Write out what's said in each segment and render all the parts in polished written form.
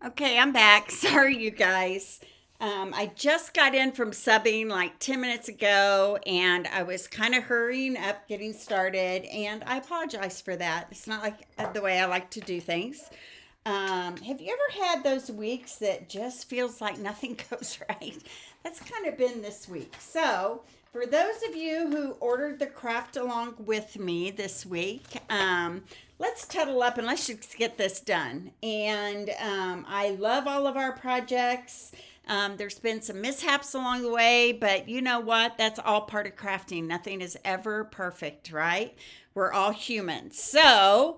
Okay, I'm back. Sorry, you guys. I just got in from subbing like 10 minutes ago and I was kind of hurrying up getting started, and I apologize for that. It's not like the way I like to do things. Have you ever had those weeks that just feels like nothing goes right? That's kind of been this week. So, for those of you who ordered the craft along with me this week, let's tuddle up and let's just get this done. And I love all of our projects. There's been some mishaps along the way, but you know what? That's all part of crafting. Nothing is ever perfect, right? We're all human. So,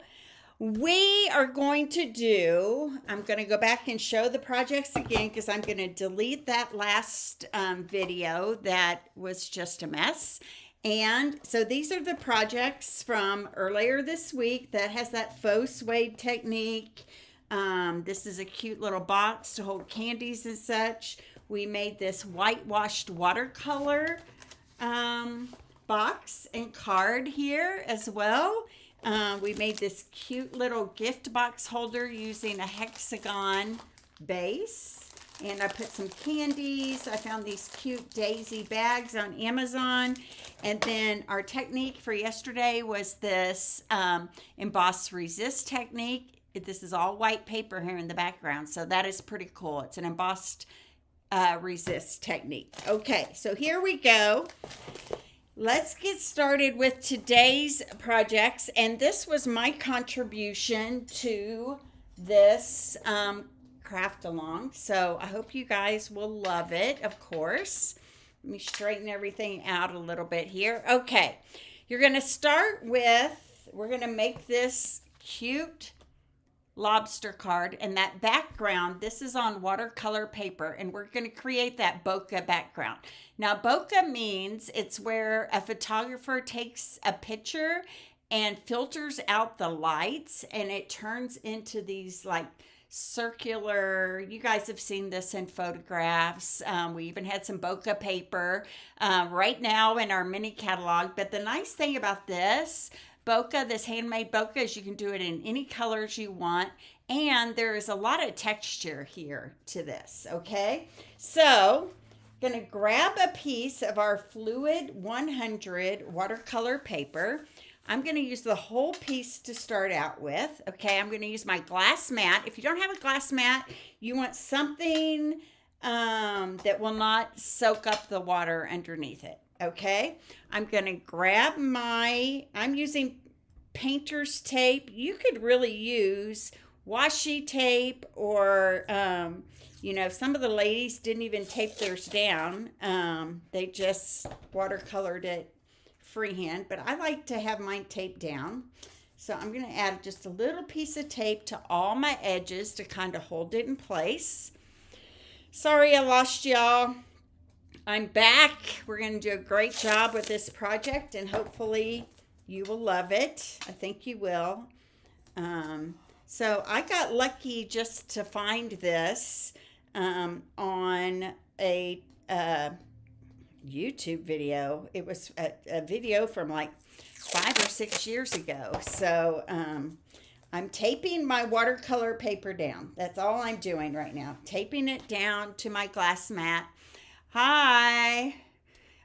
we are going to do, I'm going to go back and show the projects again because I'm going to delete that last video that was just a mess. And so these are the projects from earlier this week that has that faux suede technique. This is a cute little box to hold candies and such. We made this whitewashed watercolor box and card here as well. We made this cute little gift box holder using a hexagon base. And I put some candies. I found these cute daisy bags on Amazon. And then our technique for yesterday was this emboss resist technique. This is all white paper here in the background, so that is pretty cool. It's an embossed resist technique. Okay, so here we go. Let's get started with today's projects, and this was my contribution to this craft along, so I hope you guys will love it, of course. Let me straighten everything out a little bit here. Okay, you're going to start with, we're going to make this cute lobster card, and that background, this is on watercolor paper, and we're going to create that bokeh background. Now, bokeh means it's where a photographer takes a picture and filters out the lights, and it turns into these like circular, you guys have seen this in photographs. We even had some bokeh paper right now in our mini catalog. But the nice thing about this bokeh, this handmade bokeh, is you can do it in any colors you want, and there is a lot of texture here to this. Okay, so I'm gonna grab a piece of our Fluid 100 watercolor paper. I'm going to use the whole piece to start out with. Okay, I'm going to use my glass mat. If you don't have a glass mat, you want something that will not soak up the water underneath it. Okay, I'm going to grab I'm using painter's tape. You could really use washi tape, or you know, some of the ladies didn't even tape theirs down. They just watercolored it freehand, but I like to have mine taped down. So I'm going to add just a little piece of tape to all my edges to kind of hold it in place. Sorry I lost y'all. I'm back. We're going to do a great job with this project, and hopefully you will love it. I think you will. So I got lucky just to find this on a YouTube video. It was a video from like 5 or 6 years ago. So I'm taping my watercolor paper down. That's all I'm doing right now. Taping it down to my glass mat. Hi.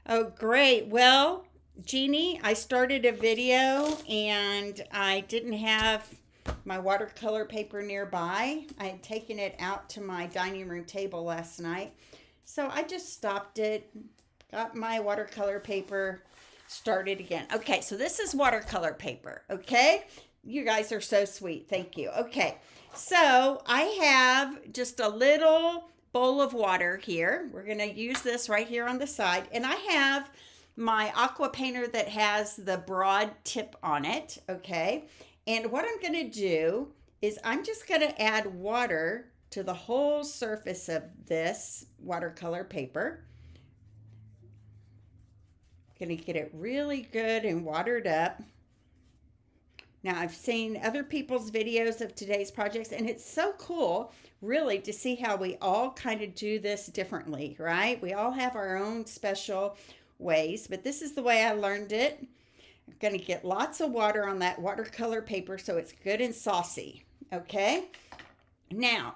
Oh, great. Well, Jeannie, I started a video and I didn't have my watercolor paper nearby. I had taken it out to my dining room table last night. So I just stopped it, got my watercolor paper started again. Okay, so this is watercolor paper, okay? You guys are so sweet. Thank you. Okay, so I have just a little bowl of water here. We're going to use this right here on the side. And I have my aqua painter that has the broad tip on it, okay? And what I'm going to do is I'm just going to add water to the whole surface of this watercolor paper. Going to get it really good and watered up. Now, I've seen other people's videos of today's projects, and it's so cool, really, to see how we all kind of do this differently, right? We all have our own special ways, but this is the way I learned it. I'm going to get lots of water on that watercolor paper so it's good and saucy, okay? Now,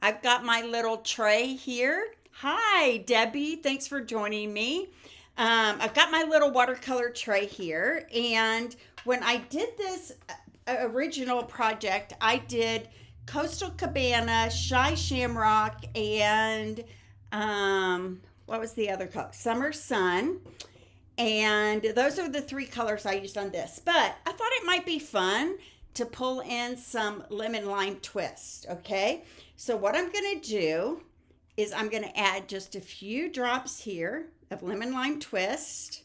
I've got my little tray here. Hi, Debbie. Thanks for joining me. I've got my little watercolor tray here. And when I did this original project, I did Coastal Cabana, Shy Shamrock, and what was the other color? Summer Sun. And those are the three colors I used on this. But I thought it might be fun to pull in some lemon lime twist, okay? So what I'm gonna do is I'm gonna add just a few drops here of lemon lime twist.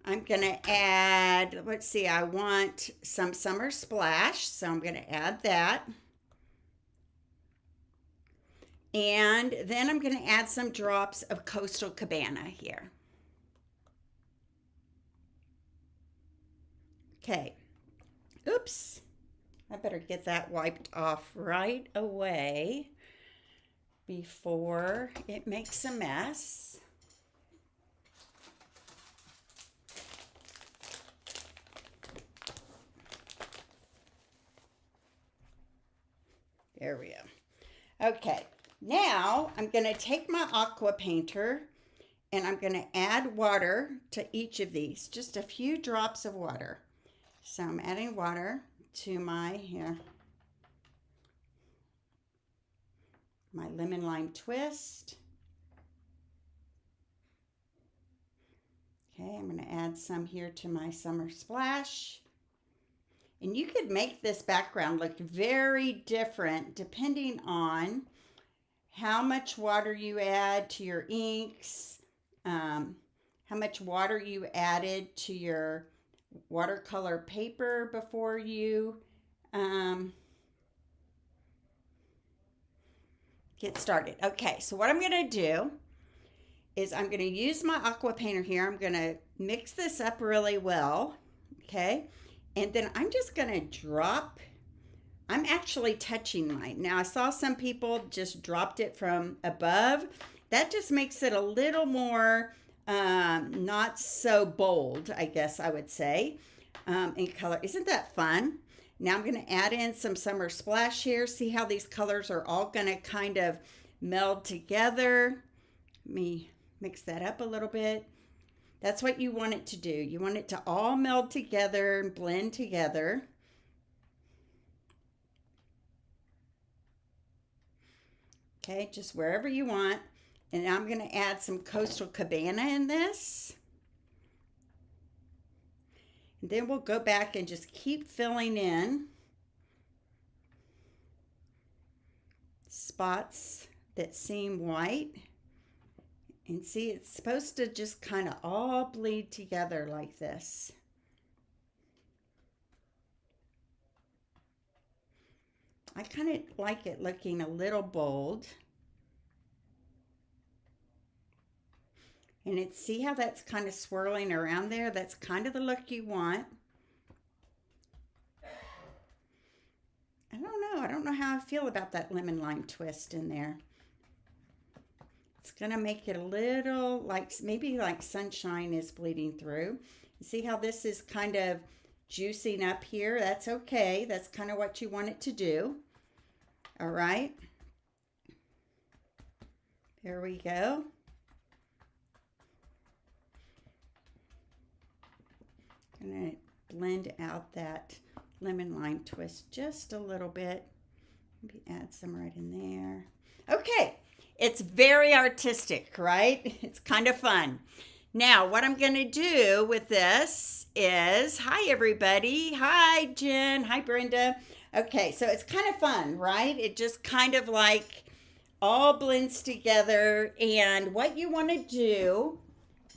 I'm gonna add, let's see, I want some summer splash, so I'm gonna add that. And then I'm gonna add some drops of Coastal Cabana here. Okay, oops, I better get that wiped off right away before it makes a mess. There we go. Okay, now I'm going to take my aqua painter and I'm going to add water to each of these, just a few drops of water. So I'm adding water to my lemon lime twist. Okay, I'm going to add some here to my summer splash. And you could make this background look very different depending on how much water you add to your inks, how much water you added to your watercolor paper before you get started. Okay, so what I'm going to do is I'm going to use my aqua painter here. I'm going to mix this up really well, okay? And then I'm just going to drop, I'm actually touching mine. Now, I saw some people just dropped it from above. That just makes it a little more not so bold, I guess I would say, in color. Isn't that fun? Now I'm going to add in some summer splash here. See how these colors are all going to kind of meld together. Let me mix that up a little bit. That's what you want it to do. You want it to all meld together and blend together. Okay, just wherever you want. And now I'm going to add some Coastal Cabana in this. And then we'll go back and just keep filling in spots that seem white. And see, it's supposed to just kind of all bleed together like this. I kind of like it looking a little bold. And see how that's kind of swirling around there? That's kind of the look you want. I don't know. I don't know how I feel about that lemon lime twist in there. It's going to make it a little like, maybe like sunshine is bleeding through. You see how this is kind of juicing up here? That's okay. That's kind of what you want it to do. All right. There we go. I'm going to blend out that lemon lime twist just a little bit. Maybe add some right in there. Okay, it's very artistic, right? It's kind of fun. Now, what I'm going to do with this is, hi everybody. Hi Jen. Hi Brenda. Okay, so it's kind of fun, right? It just kind of like all blends together. And what you want to do,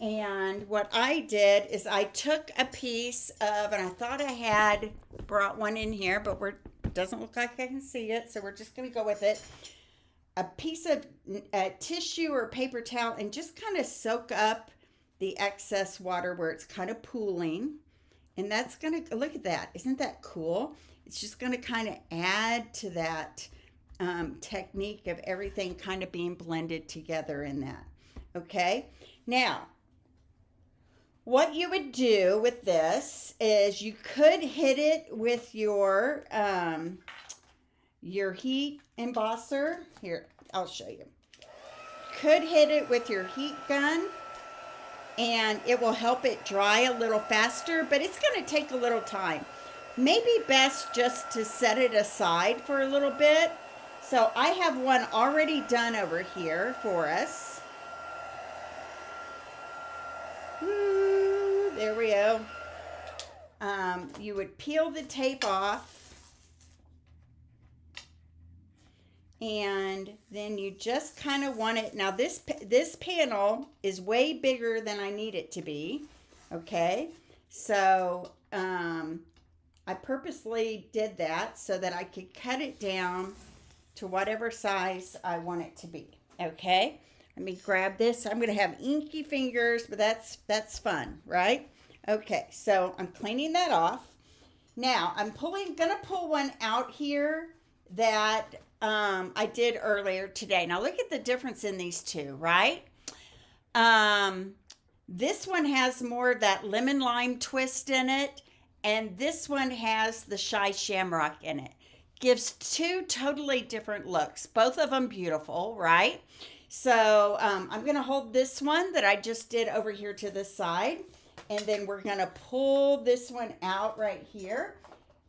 and what I did is I took a piece of, and I thought I had brought one in here, but it doesn't look like I can see it, so we're just going to go with it. A piece of tissue or paper towel, and just kind of soak up the excess water where it's kind of pooling. And that's going to, look at that. Isn't that cool? It's just going to kind of add to that technique of everything kind of being blended together in that. Okay, now what you would do with this is you could hit it with your your heat embosser, here, I'll show you. Could hit it with your heat gun and it will help it dry a little faster, but it's going to take a little time. Maybe best just to set it aside for a little bit. So I have one already done over here for us. Woo, there we go. You would peel the tape off. And then you just kind of want it. Now this panel is way bigger than I need it to be. Okay. So I purposely did that so that I could cut it down to whatever size I want it to be. Okay. Let me grab this. I'm going to have inky fingers, but that's fun, right? Okay. So I'm cleaning that off. Now I'm going to pull one out here that I did earlier today. Now look at the difference in these two, right? This one has more of that lemon lime twist in it, and this one has the shy shamrock in it. Gives two totally different looks. Both of them beautiful, right? So I'm going to hold this one that I just did over here to the side, and then we're going to pull this one out right here.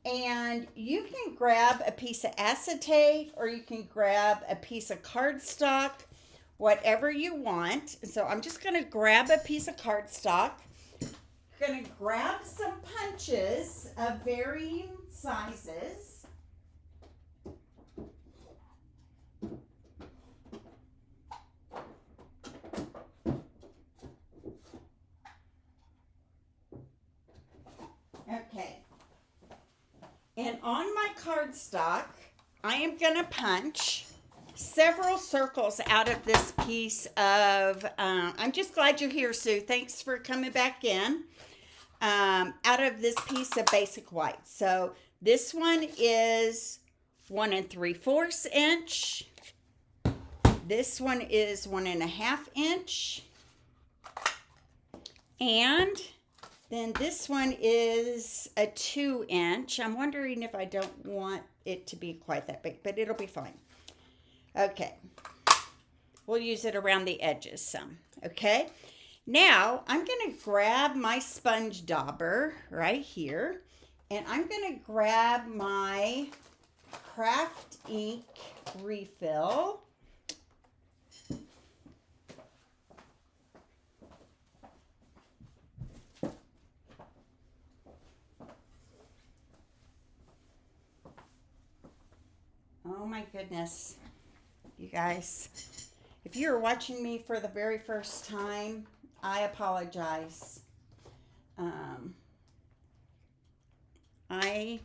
And you can grab a piece of acetate or you can grab a piece of cardstock, whatever you want. So I'm just going to grab a piece of cardstock. I'm going to grab some punches of varying sizes. Okay. And on my cardstock, I am going to punch several circles out of this piece of, I'm just glad you're here, Sue. Thanks for coming back in. Out of this piece of basic white. So this one is 1 3/4 inch. This one is 1.5 inch. And then this one is a 2 inch. I'm wondering if I don't want it to be quite that big, but it'll be fine. Okay. We'll use it around the edges some. Okay. Now I'm going to grab my sponge dauber right here, and I'm going to grab my craft ink refill. Oh my goodness, you guys. If you're watching me for the very first time, I apologize. I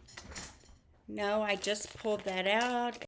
know I just pulled that out.